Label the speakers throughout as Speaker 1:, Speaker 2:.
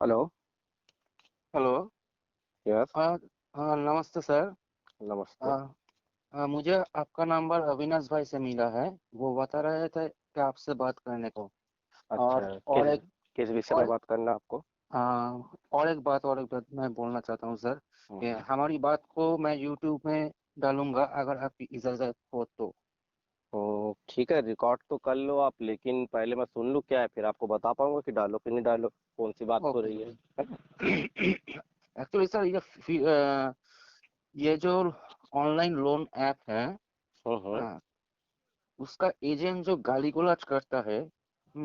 Speaker 1: Hello.
Speaker 2: Hello.
Speaker 1: Yes.
Speaker 2: हाँ। हाँ, नमस्ते सर।
Speaker 1: नमस्ते।
Speaker 2: हाँ। हाँ, मुझे आपका नंबर अविनाश भाई से मिला है। वो बता रहे थे कि आपसे बात करने को।
Speaker 1: अच्छा,
Speaker 2: और
Speaker 1: किस
Speaker 2: और एक
Speaker 1: किस विषय पे
Speaker 2: और
Speaker 1: बात करना है आपको?
Speaker 2: और एक बात मैं बोलना चाहता हूँ सर कि
Speaker 1: हम्म।
Speaker 2: हमारी बात को मैं यूट्यूब में डालूंगा, अगर आपकी इजाज़त हो तो।
Speaker 1: तो ठीक है, रिकॉर्ड तो कर लो आप, लेकिन पहले मैं सुन लूँ क्या है, फिर आपको बता पाऊंगा कि डालो कि नहीं डालो, कौन सी बात हो
Speaker 2: ओके।
Speaker 1: रही है ना?
Speaker 2: एक्चुअली सर, ये जो ऑनलाइन लोन ऐप है,
Speaker 1: हम्म।
Speaker 2: हाँ, उसका एजेंट जो गाली गलौज करता है,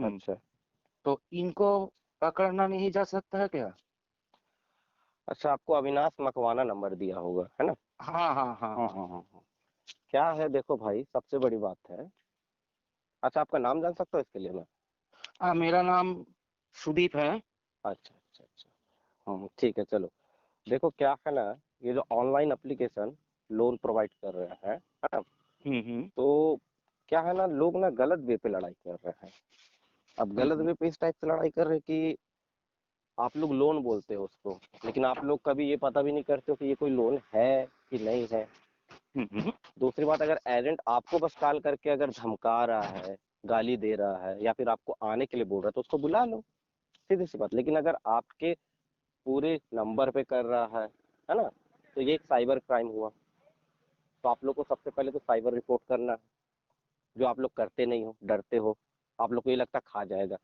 Speaker 1: अच्छा।
Speaker 2: तो इनको पकड़ना नहीं जा सकता है क्या?
Speaker 1: अच्छा, आपको अविनाश मकवाना नंबर दिया होगा, है ना?
Speaker 2: हाँ, हाँ, हाँ,
Speaker 1: हाँ
Speaker 2: हाँ।
Speaker 1: हाँ हाँ हाँ। क्या है, देखो भाई, सबसे बड़ी बात है। अच्छा, आपका नाम जान सकता हूँ इसके लिए मैं?
Speaker 2: हाँ, मेरा नाम सुदीप है।
Speaker 1: अच्छा अच्छा अच्छा। ठीक है, चलो। देखो क्या है ना, ये जो ऑनलाइन एप्लीकेशन लोन प्रोवाइड कर रहे हैं, है ना?
Speaker 2: हम्म, हम्म,
Speaker 1: तो क्या है ना, लोग ना गलत वे पे लड़ाई कर रहे हैं। अब गलत
Speaker 2: हम्म,
Speaker 1: वे पे इस टाइप से लड़ाई कर रहे हैं कि आप लोग लोन बोलते हो उसको, लेकिन आप लोग कभी ये पता भी नहीं करते हो कि ये कोई लोन है कि नहीं है।
Speaker 2: हम्म,
Speaker 1: दूसरी बात, अगर एजेंट आपको बस कॉल करके अगर धमका रहा है, गाली दे रहा है, या फिर आपको आने के लिए बोल रहा है, तो उसको बुला लो। सीधी सी बात। लेकिन अगर आपके पूरे नंबर पे कर रहा है ना, तो ये एक साइबर क्राइम हुआ। तो आप लोग को सबसे पहले तो साइबर रिपोर्ट करना है, जो आप लोग करते नहीं हो, डरते हो। आप लोग को ये लगता खा जाएगा।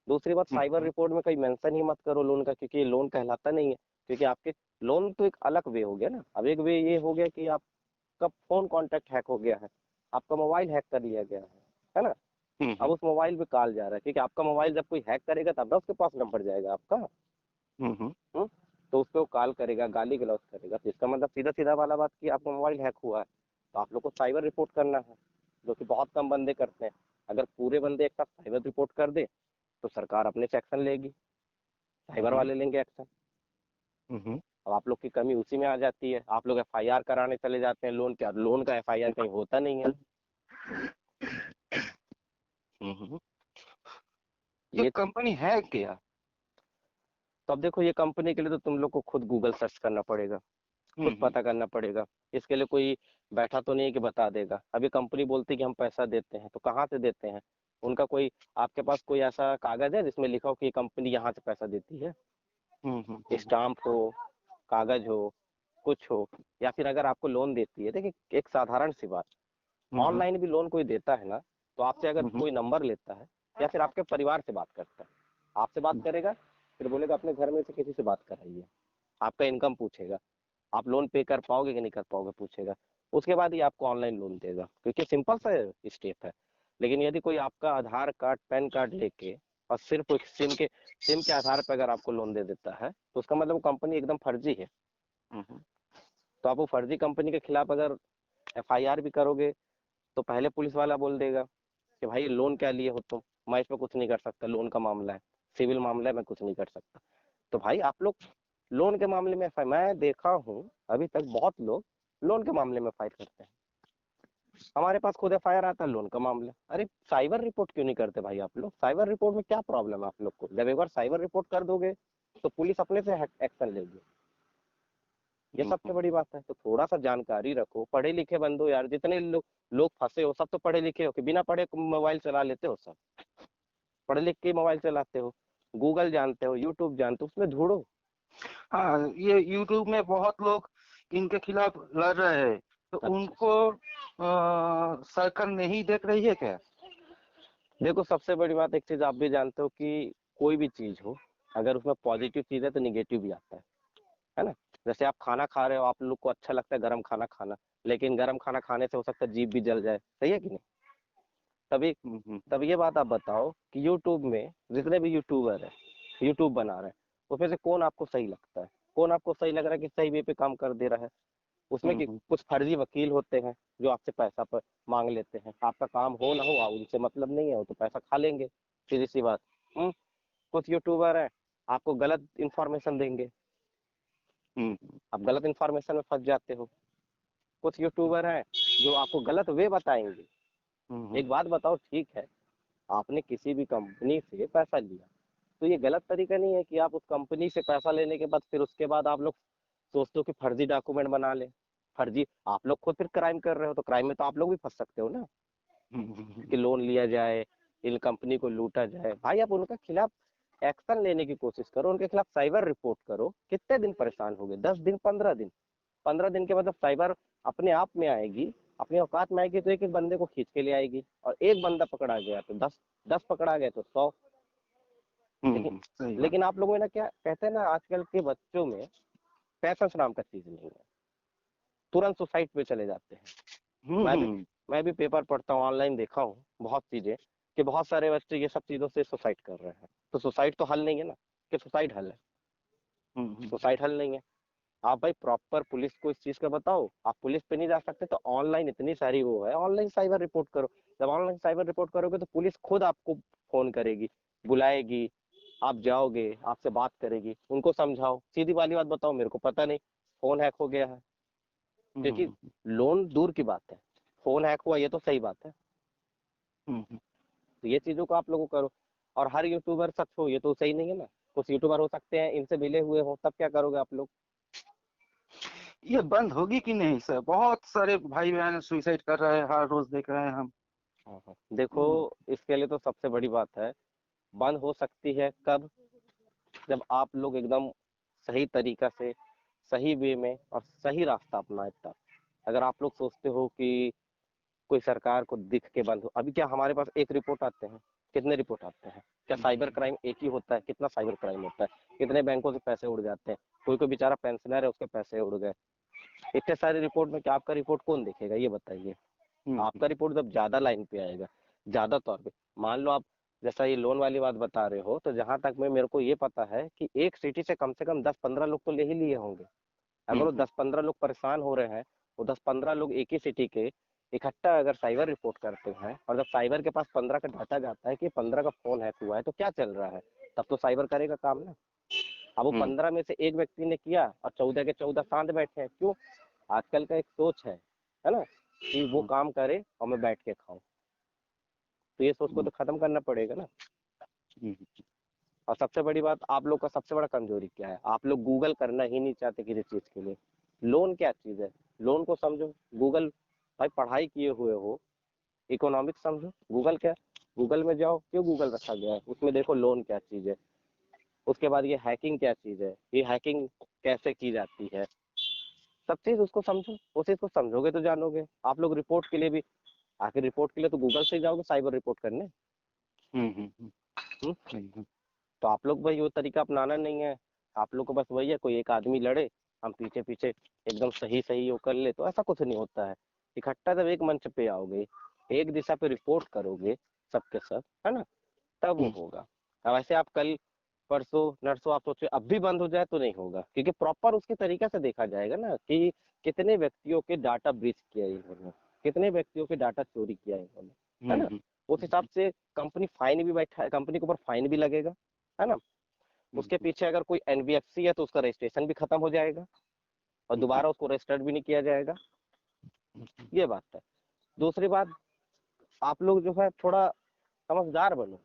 Speaker 1: दूसरी बात, साइबर
Speaker 2: हम्म,
Speaker 1: रिपोर्ट में कहीं मेंशन ही मत करो लोन का, क्योंकि ये लोन कहलाता नहीं है। क्योंकि आपके लोन तो एक अलग वे हो गया ना। अब एक वे ये हो गया कि आपका फोन कांटेक्ट हैक हो गया है, आपका मोबाइल हैक कर लिया गया है ना? अब
Speaker 2: हम्म,
Speaker 1: उस मोबाइल पे कॉल जा रहा है, क्योंकि आपका मोबाइल जब कोई हैक करेगा तब ना उसके पास नंबर जाएगा आपका।
Speaker 2: हम्म,
Speaker 1: हम्म? तो उस पर वो कॉल करेगा, गाली गलौज करेगा, तो इसका मतलब सीधा सीधा वाला बात कि आपका मोबाइल हैक हुआ है। तो आप लोग को साइबर रिपोर्ट करना है, जो कि बहुत कम बंदे करते हैं। अगर पूरे बंदे एक साथ साइबर रिपोर्ट कर दे, तो सरकार अपने से एक्शन लेगी, साइबर
Speaker 2: हम्म,
Speaker 1: वाले लेंगे एक्शन।
Speaker 2: हम्म,
Speaker 1: अब आप लोग की कमी उसी में आ जाती है, आप लोग एफआईआर कराने चले जाते हैं लोन के, और लोन का एफआईआर कहीं होता नहीं है।
Speaker 2: हम्म। ये
Speaker 1: ये
Speaker 2: कंपनी है क्या?
Speaker 1: तो अब देखो, ये कंपनी के लिए तो तुम लोग को खुद गूगल सर्च करना पड़ेगा, खुद
Speaker 2: हम्म,
Speaker 1: पता करना पड़ेगा। इसके लिए कोई बैठा तो नहीं है कि बता देगा। अभी कंपनी बोलती है कि हम पैसा देते हैं, तो कहाँ से देते हैं? उनका कोई, आपके पास कोई ऐसा कागज है जिसमें लिखा हो कि ये कंपनी यहाँ से पैसा देती है?
Speaker 2: हम्म, हम्म,
Speaker 1: स्टाम्प हो, कागज हो, कुछ हो। या फिर अगर आपको लोन देती है, देखिए एक साधारण सी बात,
Speaker 2: हम्म,
Speaker 1: ऑनलाइन भी लोन कोई देता है ना, तो आपसे अगर
Speaker 2: हम्म,
Speaker 1: कोई नंबर लेता है, या फिर आपके परिवार से बात करता है, आपसे बात करेगा, फिर बोलेगा अपने घर में से किसी से बात कराइए, आपका इनकम पूछेगा, आप लोन पे कर पाओगे कि नहीं कर पाओगे पूछेगा। उसके बाद ही आपको ऑनलाइन लोन देगा, क्योंकि सिंपल सा स्टेप है। लेकिन यदि कोई आपका आधार कार्ड, पैन कार्ड लेके और सिर्फ एक सिम के आधार पर अगर आपको लोन दे देता है, तो उसका मतलब वो कंपनी एकदम फर्जी है।
Speaker 2: हम्म,
Speaker 1: तो आप वो फर्जी कंपनी के खिलाफ अगर एफआईआर भी करोगे, तो पहले पुलिस वाला बोल देगा कि भाई लोन क्या लिए हो तुम, मैं इस पर कुछ नहीं कर सकता, लोन का मामला है, सिविल मामला है, मैं कुछ नहीं कर सकता। तो भाई आप लोग लोन के मामले में मैं देखा हूँ अभी तक बहुत लोग लोन के मामले में फाइट करते हैं। हमारे पास खुद एफआईआर आता है लोन का मामला। अरे साइबर रिपोर्ट क्यों नहीं करते भाई आप लोग? साइबर रिपोर्ट में क्या प्रॉब्लम है आप लोग को? जब एक बार साइबर रिपोर्ट कर दोगे, तो पुलिस अपने से एक्शन लेगी। ये सबसे
Speaker 2: हम्म।
Speaker 1: बड़ी बात है। तो थोड़ा सा जानकारी रखो, पढ़े लिखे बंदो यार, जितने लोग लोग फंसे हो सब तो पढ़े लिखे हो कि बिना पढ़े मोबाइल चला लेते हो? सब पढ़ लिख के मोबाइल चलाते हो, गूगल जानते हो, यूट्यूब जानते हो, उसमें ढूंढो।
Speaker 2: हाँ, ये यूट्यूब में बहुत लोग इनके खिलाफ लड़ रहे हैं, तो
Speaker 1: अच्छा,
Speaker 2: उनको सरकार नहीं देख रही है क्या?
Speaker 1: देखो सबसे बड़ी बात, एक चीज आप भी जानते हो कि कोई भी चीज हो, अगर उसमें पॉजिटिव चीज है तो निगेटिव भी आता है ना? जैसे आप खाना खा रहे हो, आप लोग को अच्छा लगता है गर्म खाना खाना, लेकिन गर्म खाना खाने से हो सकता है जीभ भी जल जाए, सही है कि नहीं? तभी
Speaker 2: हम्म,
Speaker 1: तब ये बात आप बताओ कि यूट्यूब में जितने भी यूट्यूबर है, यूट्यूब बना रहे हैं, उसमें से कौन आपको सही लगता है? कौन आपको सही लग रहा है कि सही वे पे काम कर दे रहा है? उसमें कि
Speaker 2: हम्म,
Speaker 1: कुछ फर्जी वकील होते हैं जो आपसे पैसा पर मांग लेते हैं, आपका काम हो ना हो उनसे मतलब नहीं है, वो तो पैसा खा लेंगे, सीधी सी बात। हम्म। कुछ यूट्यूबर है, आपको गलत इंफॉर्मेशन देंगे,
Speaker 2: हम्म,
Speaker 1: आप गलत इंफॉर्मेशन में फंस जाते हो। कुछ यूट्यूबर हैं जो आपको गलत वे बताएंगे।
Speaker 2: हम्म,
Speaker 1: एक बात बताओ, ठीक है, आपने किसी भी कंपनी से पैसा लिया, तो ये गलत तरीका नहीं है कि आप उस कंपनी से पैसा लेने के बाद फिर उसके बाद आप लोग सोचते हो कि फर्जी डॉक्यूमेंट बना ले, फर्जी आप लोग खुद फिर क्राइम कर रहे हो, तो क्राइम में तो आप लोग भी फंस सकते हो ना, कि लोन लिया जाए, इन कंपनी को लूटा जाए। भाई आप उनके खिलाफ एक्शन लेने की कोशिश करो, उनके खिलाफ साइबर रिपोर्ट करो। कितने दिन परेशान हो गए, 10 दिन 15 दिन, 15 दिन के बाद जब साइबर अपने आप में आएगी, अपनी औकात में आएगी, तो एक एक बंदे को खींच के ले आएगी। और एक बंदा पकड़ा गया तो 10, 10 पकड़ा गया तो 100। लेकिन
Speaker 2: सही बात।
Speaker 1: लेकिन आप लोगों में ना, क्या कहते हैं ना, आजकल के बच्चों में पैसेंस नाम का चीज नहीं है, तुरंत सुसाइड पे चले जाते हैं। मैं भी मैं भी पेपर पढ़ता हूँ, ऑनलाइन देखा हूँ बहुत चीजें, कि बहुत सारे बच्चे ये सब चीजों से सुसाइड कर रहे हैं। तो सुसाइड तो हल नहीं है ना, कि सुसाइड हल है? सुसाइड हल नहीं है। आप भाई प्रॉपर पुलिस को इस चीज का बताओ। आप पुलिस पे नहीं जा सकते तो ऑनलाइन इतनी सारी वो है, ऑनलाइन साइबर रिपोर्ट करो। जब ऑनलाइन साइबर रिपोर्ट करोगे तो पुलिस खुद आपको फोन करेगी, बुलाएगी, आप जाओगे, आपसे बात करेगी, उनको समझाओ। सीधी वाली बात बताओ, मेरे को पता नहीं, फोन हैक हो गया है। क्योंकि लोन दूर की बात है, फोन हैक हुआ ये तो सही बात है। तो ये चीजों को आप लोगों को करो। और हर यूट्यूबर सच हो ये तो सही नहीं है ना, कुछ यूट्यूबर हो सकते हैं इनसे मिले हुए हो, तब क्या करोगे आप लोग?
Speaker 2: ये बंद होगी कि नहीं सर? बहुत सारे भाई बहन सुसाइड कर रहे हैं, हर रोज देख रहे हैं हम।
Speaker 1: हाँ। देखो, इसके लिए तो सबसे बड़ी बात है, बंद हो सकती है कब? जब आप लोग एकदम सही तरीका से, सही वे में और सही रास्ता अपनाए तब। अगर आप लोग सोचते हो कि कोई सरकार को दिख के बंद हो, अभी क्या हमारे पास एक रिपोर्ट आते हैं, कितने रिपोर्ट आते हैं? क्या साइबर क्राइम एक ही होता है? कितना साइबर क्राइम होता है? कितने बैंकों से पैसे उड़ जाते हैं? कोई कोई बेचारा पेंशनर है, उसके पैसे उड़ गए। इतने सारे रिपोर्ट में क्या आपका रिपोर्ट कौन देखेगा, ये बताइए? आपका रिपोर्ट जब ज्यादा लाइन पे आएगा, ज्यादा तौर पे, मान लो आप जैसा ये लोन वाली बात बता रहे हो, तो जहां तक मैं मेरे को ये पता है कि एक सिटी से कम 10-15 लोग तो ले ही लिए होंगे। अगर वो 10-15 लोग परेशान हो रहे हैं, वो 10-15 लोग एक ही सिटी के इकट्ठा अगर साइबर रिपोर्ट करते हैं, और जब साइबर के पास 15 का डाटा जाता है कि 15 का फोन हैक हुआ है, तो क्या चल रहा है? तब तो साइबर करेगा काम ना। अब वो 15 में से एक व्यक्ति ने किया और 14 के 14 शांत बैठे हैं, क्यों? आजकल का एक सोच है ना, कि वो काम करे और मैं बैठ के खाऊं। तो ये सोच को तो खत्म करना पड़ेगा ना। और सबसे बड़ी बात, आप लोग का सबसे बड़ा कमजोरी क्या है? आप लोग गूगल करना ही नहीं चाहते किसी चीज के लिए। लोन क्या चीज है, लोन को समझो। गूगल, भाई पढ़ाई किए हुए हो, इकोनॉमिक्स समझो। गूगल क्या? गूगल में जाओ, क्यों गूगल रखा गया है, उसमें देखो लोन क्या चीज है। उसके बाद ये हैकिंग क्या चीज है, ये हैकिंग कैसे की जाती है, सब चीज उसको समझो। उस चीज को समझोगे तो जानोगे। आप लोग रिपोर्ट के लिए भी, आखिर रिपोर्ट के लिए तो गूगल से ही जाओगे साइबर रिपोर्ट करने। तो आप लोग भाई वो तरीका अपनाना नहीं है। आप लोग को बस वही है, कोई एक आदमी लड़े, हम पीछे पीछे एकदम सही सही वो कर ले, तो ऐसा कुछ नहीं होता है। इकट्ठा जब एक मंच पे आओगे, एक दिशा पे रिपोर्ट करोगे, सबके सब, है ना, तब वो होगा। अब ऐसे आप कल परसों नरसों आप सोचे अब भी बंद हो जाए तो नहीं होगा, क्योंकि प्रॉपर उसके तरीका से देखा जाएगा ना, कि कितने व्यक्तियों के डाटा ब्रीच किया इन्होंने, कितने व्यक्तियों के डाटा चोरी किया इन्होंने, है ना। उस हिसाब से कंपनी फाइन भी बैठा है, कंपनी के ऊपर फाइन भी लगेगा, है ना। उसके पीछे अगर कोई एनबीएफसी है तो उसका रजिस्ट्रेशन भी खत्म हो जाएगा और दोबारा उसको रजिस्टर्ड भी नहीं किया जाएगा। ये बात है। दूसरी बात, आप लोग जो है थोड़ा समझदार बनो।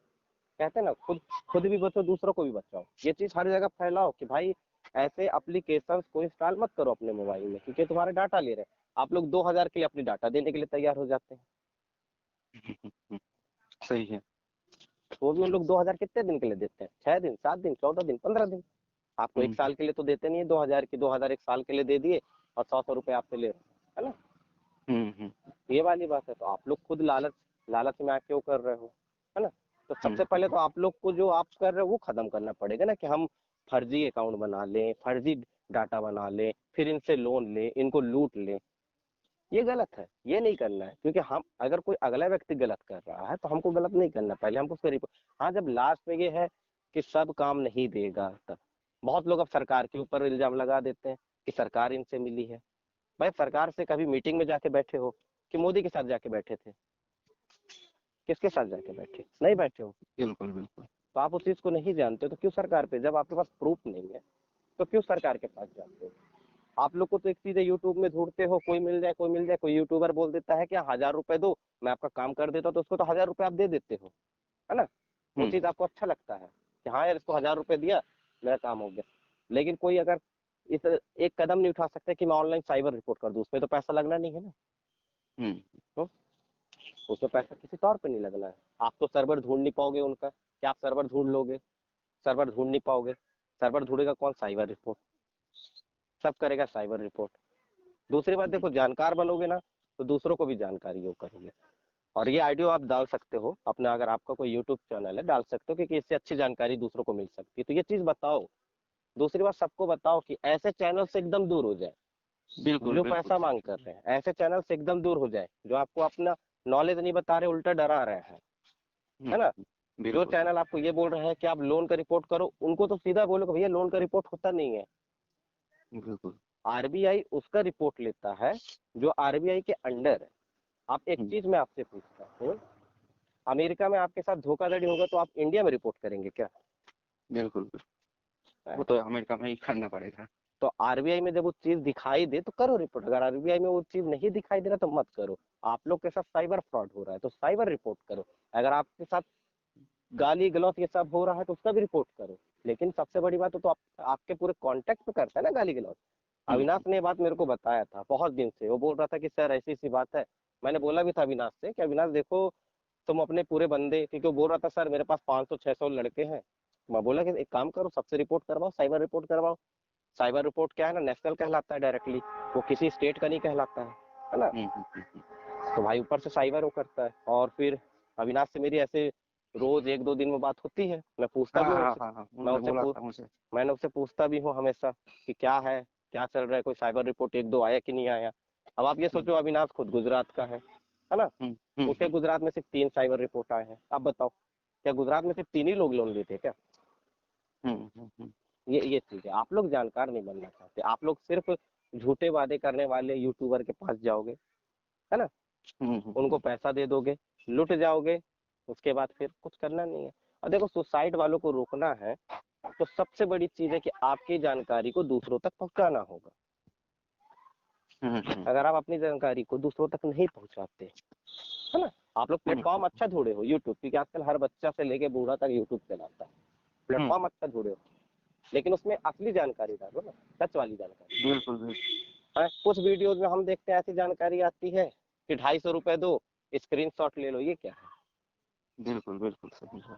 Speaker 1: कहते हैं ना, खुद खुद भी बचो, दूसरों को भी बचाओ। ये चीज हर जगह फैलाओ कि भाई ऐसे एप्लीकेशंस को इंस्टॉल मत करो अपने मोबाइल में, क्योंकि तुम्हारे डाटा ले रहे हैं। आप लोग 2000 के लिए अपनी डाटा देने के लिए तैयार हो जाते हैं।
Speaker 2: सही है।
Speaker 1: वो भी उन लोग 2000 कितने दिन के लिए देते हैं? 6 दिन, 7 दिन, 14 दिन, 15 दिन। आपको 1 साल के लिए तो देते नहीं है 2000 की। 2000 1 साल के लिए दे दिए और 100 रुपए आपसे ले रहे हैं, है ना। ये वाली बात है। तो आप लोग खुद लालच लालच में आके क्यों कर रहे हो, है ना। तो सबसे पहले तो आप लोग को जो आप कर रहे हो वो खत्म करना पड़ेगा ना, कि हम फर्जी अकाउंट बना लें, फर्जी डाटा बना लें, फिर इनसे लोन लें, इनको लूट लें। ये गलत है, ये नहीं करना है। क्योंकि हम, अगर कोई अगला व्यक्ति गलत कर रहा है तो हमको गलत नहीं करना, पहले हमको उसको रिपोर्ट। हाँ, जब लास्ट में ये है कि सब काम नहीं देगा, तब बहुत लोग अब सरकार के ऊपर इल्जाम लगा देते हैं कि सरकार इनसे मिली है। भाई सरकार से कभी मीटिंग में जाके बैठे हो? कि मोदी के साथ जाके बैठे थे? किसके साथ जाके बैठे? नहीं बैठे हो।
Speaker 2: बिल्कुल बिल्कुल।
Speaker 1: तो आप उस चीज को नहीं जानते हो तो क्यों सरकार पे, जब आपके पास प्रूफ नहीं है तो क्यों सरकार के पास जाते हो? आप लोग को तो एक चीज है, यूट्यूब में ढूंढते हो, कोई मिल जाए, कोई मिल जाए। कोई यूट्यूबर बोल देता है कि 1000 रुपए दो, मैं आपका काम कर देता हूँ, तो उसको तो 1000 रुपए आप दे देते हो, है ना। वो चीज आपको अच्छा लगता है कि हाँ यार इसको 1000 रुपये दिया, मेरा काम हो गया। लेकिन कोई अगर इस एक कदम नहीं उठा सकता कि मैं ऑनलाइन साइबर रिपोर्ट कर दूं, उसमें तो पैसा लगना नहीं है ना। तो उसमें पैसा किसी तौर पे नहीं लगना है। आप तो सर्वर ढूंढ नहीं पाओगे उनका, क्या आप सर्वर ढूंढ लोगे? सर्वर ढूंढ नहीं पाओगे। सर्वर ढूंढेगा कौन? Cyber report. सब करेगा साइबर रिपोर्ट। दूसरी बात देखो, जानकार बनोगे ना तो दूसरों को भी जानकारी वो करोगे। और ये ऑडियो आप डाल सकते हो अपना, अगर आपका कोई यूट्यूब चैनल है डाल सकते हो, क्योंकि इससे अच्छी जानकारी दूसरों को मिल सकती है। तो ये चीज बताओ। दूसरी बात, सबको बताओ कि ऐसे चैनल से एकदम दूर हो जाए
Speaker 2: बिल्कुल
Speaker 1: जो
Speaker 2: बिल्कुल
Speaker 1: पैसा मांग कर रहे हैं। ऐसे चैनल से एकदम दूर हो जाए जो आपको अपना नॉलेज नहीं बता रहे, उल्टा डरा रहे हैं, है ना। जो
Speaker 2: बिल्कुल
Speaker 1: चैनल आपको ये बोल रहे हैं कि आप लोन का रिपोर्ट करो, उनको तो सीधा बोलो कि भैया लोन का रिपोर्ट होता नहीं है।
Speaker 2: बिल्कुल।
Speaker 1: आरबीआई उसका रिपोर्ट लेता है जो आरबीआई के अंडर है। आप एक चीज मैं आपसे पूछता हूँ, अमेरिका में आपके साथ धोखाधड़ी होगा तो आप इंडिया में रिपोर्ट करेंगे क्या?
Speaker 2: बिल्कुल वो तो अमेरिका में ही करना पड़ेगा।
Speaker 1: तो आरबीआई में जब वो चीज दिखाई दे तो करो रिपोर्ट। अगर आरबीआई में वो चीज नहीं दिखाई दे रहा तो मत करो। आप लोग के साथ साइबर फ्रॉड हो रहा है तो साइबर रिपोर्ट करो। अगर आपके साथ गाली गलौज ये सब हो रहा है तो उसका भी रिपोर्ट करो। लेकिन सबसे बड़ी बात तो आपके पूरे कांटेक्ट पे करता है ना गाली गलौज। अविनाश ने ये बात मेरे को बताया था बहुत दिन से, वो बोल रहा था कि सर ऐसी सी बात है। मैंने बोला भी था अविनाश से कि अविनाश देखो, तुम अपने पूरे बंदे, क्योंकि वो बोल रहा था सर मेरे पास 500-600 लड़के हैं। मैं बोला कि एक काम करो, सबसे रिपोर्ट करवाओ, साइबर रिपोर्ट करवाओ। साइबर रिपोर्ट क्या है ना, नेशनल कहलाता है डायरेक्टली, वो किसी स्टेट का नहीं कहलाता है ना। तो भाई ऊपर से साइबर वो करता है। और फिर अविनाश से मेरी ऐसे रोज 1-2 दिन में बात होती है, मैं पूछता भी
Speaker 2: हाँ
Speaker 1: हूँ
Speaker 2: हाँ
Speaker 1: उससे।
Speaker 2: हाँ हाँ,
Speaker 1: मैं
Speaker 2: उन्होंने
Speaker 1: उससे
Speaker 2: बोला
Speaker 1: पूछ
Speaker 2: था मुझे।
Speaker 1: मैंने उससे पूछता भी हूँ हमेशा कि क्या है, क्या चल रहा है, कोई साइबर रिपोर्ट 1-2 आया कि नहीं आया। अब आप ये सोचो, अविनाश खुद गुजरात का है ना। उसके गुजरात में सिर्फ 3 साइबर रिपोर्ट आए हैं। अब बताओ, क्या गुजरात में सिर्फ 3 ही लोग लोन लेते हैं क्या? ये चीज है। आप लोग जानकार नहीं बनना चाहते, आप लोग सिर्फ झूठे वादे करने वाले यूट्यूबर के पास जाओगे, है ना। उनको पैसा दे दोगे, लुट जाओगे, उसके बाद फिर कुछ करना नहीं है। और देखो, सुसाइड वालों को रोकना है तो सबसे बड़ी चीज है कि आपकी जानकारी को दूसरों तक पहुंचाना होगा। अगर आप अपनी जानकारी को दूसरों तक नहीं पहुंचाते, है ना। आप लोग प्लेटफॉर्म अच्छा ढूंढे हो यूट्यूब, क्योंकि आजकल हर बच्चा से लेके बूढ़ा तक यूट्यूब चलाता है। प्लेटफॉर्म अच्छा ढूंढे हो, लेकिन उसमें असली जानकारी डालो ना, सच वाली जानकारी।
Speaker 2: बिल्कुल बिल्कुल
Speaker 1: कुछ वीडियोज में हम देखते हैं ऐसी जानकारी आती है कि 250 रुपए दो, स्क्रीनशॉट ले लो। ये क्या है?
Speaker 2: बिल्कुल बिल्कुल सही है।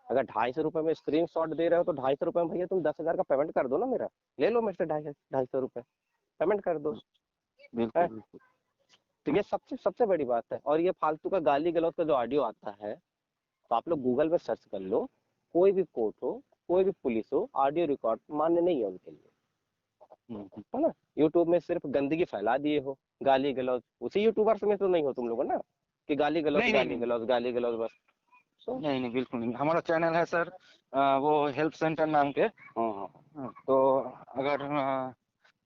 Speaker 1: अगर 250 रुपए में स्क्रीनशॉट दे रहे हो तो 250 रुपए में भैया तुम 10,000 का पेमेंट कर दो ना मेरा। ले लो मेरे से 250 रुपए पेमेंट कर दो। है?
Speaker 2: बिल्कुल बिल्कुल
Speaker 1: तो ये सबसे सबसे बड़ी बात है। और ये फालतू का गाली गलौज का जो ऑडियो आता है, तो आप लोग गूगल में सर्च कर लो। कोई भी कोर्ट हो, कोई भी पुलिस हो, ऑडियो रिकॉर्ड मान्य नहीं है उनके लिए, है ना। यूट्यूब में सिर्फ गंदगी फैला दिए हो, गाली गलौज। उसी यूट्यूबर में तो नहीं हो तुम लोग, है ना, कि गाली गलौज
Speaker 2: नहीं नहीं
Speaker 1: गाली
Speaker 2: नहीं
Speaker 1: गलौज गाली गलौज बस। तो
Speaker 2: नहीं नहीं बिल्कुल नहीं। हमारा चैनल है सर, वो हेल्प सेंटर नाम के। तो अगर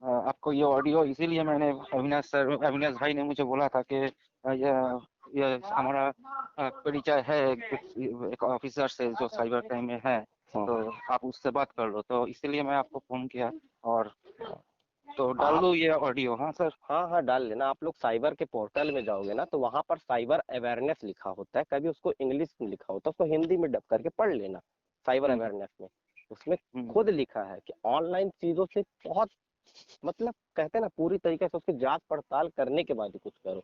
Speaker 2: आपको ये ऑडियो, इसीलिए मैंने अविनाश भाई ने मुझे बोला था कि ये हमारा परिचय है एक ऑफिसर से जो साइबर क्राइम में है, तो आप उससे बात कर लो। तो इसलिए मैं आपको फोन किया। और तो डाल
Speaker 1: आप
Speaker 2: दो ये ऑडियो। हाँ सर।
Speaker 1: हाँ हाँ डाल लेना। आप लोग साइबर के पोर्टल में जाओगे ना तो वहां पर साइबर अवेयरनेस लिखा होता है, कभी उसको इंग्लिश में लिखा होता है, उसको हिंदी में डब करके पढ़ लेना। साइबर अवेयरनेस में उसमें खुद लिखा है कि ऑनलाइन चीजों से बहुत, मतलब कहते हैं ना, पूरी तरीके से उसकी जांच पड़ताल करने के बाद ही कुछ करो।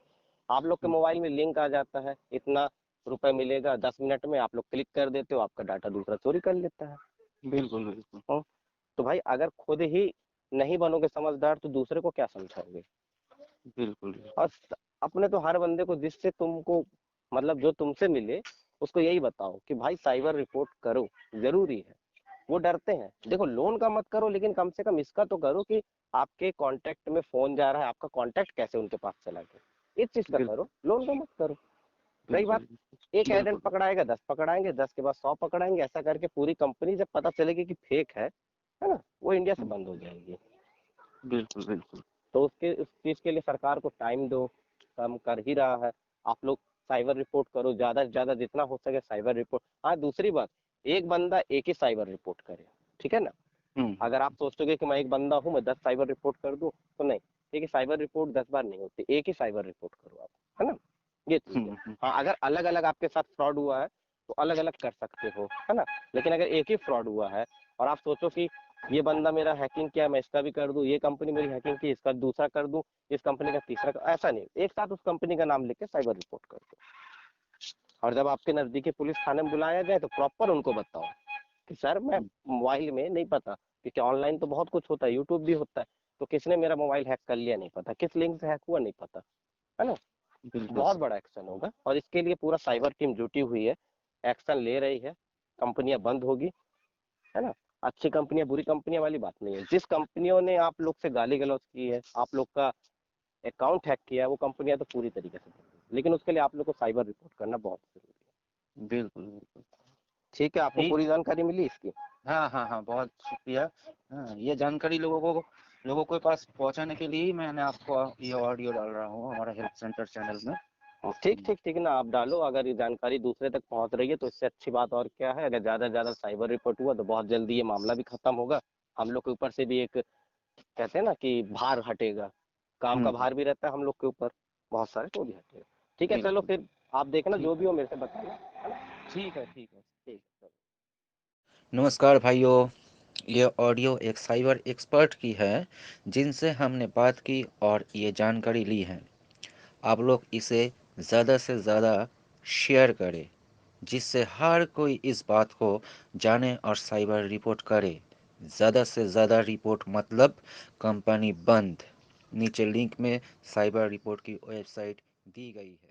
Speaker 1: आप लोग के मोबाइल में लिंक आ जाता है, इतना रुपए मिलेगा 10 मिनट में, आप लोग क्लिक कर देते हो, आपका डाटा दूसरा चोरी कर लेता है।
Speaker 2: बिल्कुल बिल्कुल
Speaker 1: तो भाई अगर खुद ही नहीं बनोगे समझदार तो दूसरे को क्या समझाओगे?
Speaker 2: बिल्कुल
Speaker 1: और अपने तो हर बंदे को, जिससे तुमको मतलब जो तुमसे मिले, उसको यही बताओ कि भाई साइबर रिपोर्ट करो, जरूरी है। वो डरते हैं। देखो, लोन का मत करो, लेकिन कम से कम इसका तो करो कि आपके कांटेक्ट में फोन जा रहा है, आपका कांटेक्ट कैसे उनके पास चला गया, इस चीज का
Speaker 2: बिल्कुल
Speaker 1: करो। लोन का मत करो। रही बात,
Speaker 2: बिल्कुल
Speaker 1: एक एजेंट
Speaker 2: बिल्कुल
Speaker 1: पकड़ाएगा, 10 पकड़ाएंगे, 10 के बाद 100 पकड़ाएंगे, ऐसा करके पूरी कंपनी जब पता चलेगी कि फेक है ना, वो इंडिया से बंद हो जाएगी।
Speaker 2: बिल्कुल बिल्कुल
Speaker 1: तो उसके उस चीज के लिए सरकार को टाइम दो, काम कर ही रहा है। आप लोग साइबर रिपोर्ट करो, ज्यादा से ज्यादा जितना हो सके साइबर रिपोर्ट। हाँ, दूसरी बात, एक बंदा एक ही साइबर रिपोर्ट करे, ठीक है ना। अगर आप सोचोगे कि मैं एक बंदा हूँ, मैं 10 साइबर रिपोर्ट कर दूं, तो नहीं। ठीक है, साइबर रिपोर्ट 10 बार नहीं होती, एक ही साइबर रिपोर्ट करो आप, है ना। ये चीज है। हाँ, अगर अलग अलग आपके साथ फ्रॉड हुआ है तो अलग अलग कर सकते हो, है ना। लेकिन अगर एक ही फ्रॉड हुआ है और आप सोचो कि ये बंदा मेरा हैकिंग किया, मैं इसका भी कर दूं, ये कंपनी मेरी हैकिंग की, इसका दूसरा कर दूं, इस कंपनी का तीसरा ऐसा नहीं, एक साथ उस कंपनी का नाम लेके साइबर रिपोर्ट कर दो। और जब आपके नजदीकी पुलिस थाने में बुलाया जाए तो प्रॉपर उनको बताओ कि सर मैं मोबाइल में नहीं पता, क्योंकि ऑनलाइन तो बहुत कुछ होता है, यूट्यूब भी होता है, तो किसने मेरा मोबाइल हैक कर लिया नहीं पता, किस लिंक से हैक हुआ नहीं पता, है ना।
Speaker 2: बिल्कुल
Speaker 1: बहुत
Speaker 2: सर।
Speaker 1: बड़ा एक्शन होगा और इसके लिए पूरा साइबर टीम जुटी हुई है, एक्शन ले रही है, कंपनियां बंद होगी, है ना। अच्छी कंपनियां बुरी कंपनियां वाली बात नहीं है, जिस कंपनियों ने आप लोग से गाली गलौज की है, आप लोग का अकाउंट हैक किया है, वो कंपनियां तो पूरी तरीके से बंद होगी। लेकिन उसके लिए आप लोग को साइबर रिपोर्ट करना बहुत जरूरी है।
Speaker 2: बिल्कुल बिल्कुल।
Speaker 1: ठीक है, आपको
Speaker 2: ठीक।
Speaker 1: पूरी जानकारी मिली इसकी।
Speaker 2: हाँ हाँ हाँ, बहुत शुक्रिया। हाँ, ये जानकारी लोगों के पास पहुंचाने के लिए ही मैंने आपको ये ऑडियो डाल रहा हूँ हमारा हेल्प सेंटर चैनल में।
Speaker 1: ठीक ठीक ठीक ना, आप डालो, अगर ये जानकारी दूसरे तक पहुंच रही है तो इससे अच्छी बात और क्या है। अगर ज्यादा से ज्यादा साइबर रिपोर्ट हुआ तो बहुत जल्दी ये मामला भी खत्म होगा, हम लोग के ऊपर से भी एक कहते हैं ना कि भार हटेगा, काम का भार भी रहता है हम लोग के ऊपर बहुत सारे, तो भी हटेगा। ठीक है, चलो
Speaker 2: बिल्कुल।
Speaker 1: फिर आप देखना
Speaker 2: ठीक
Speaker 1: जो भी
Speaker 2: है।
Speaker 1: हो मेरे से बताना, है ना।
Speaker 2: ठीक है। ठीक है।
Speaker 1: ठीक है।
Speaker 2: नमस्कार भाइयों, ये ऑडियो एक साइबर एक्सपर्ट की है जिनसे हमने बात की और ये जानकारी ली है। आप लोग इसे ज़्यादा से ज़्यादा शेयर करें जिससे हर कोई इस बात को जाने और साइबर रिपोर्ट करे। ज़्यादा से ज़्यादा रिपोर्ट मतलब कंपनी बंद। नीचे लिंक में साइबर रिपोर्ट की वेबसाइट दी गई है।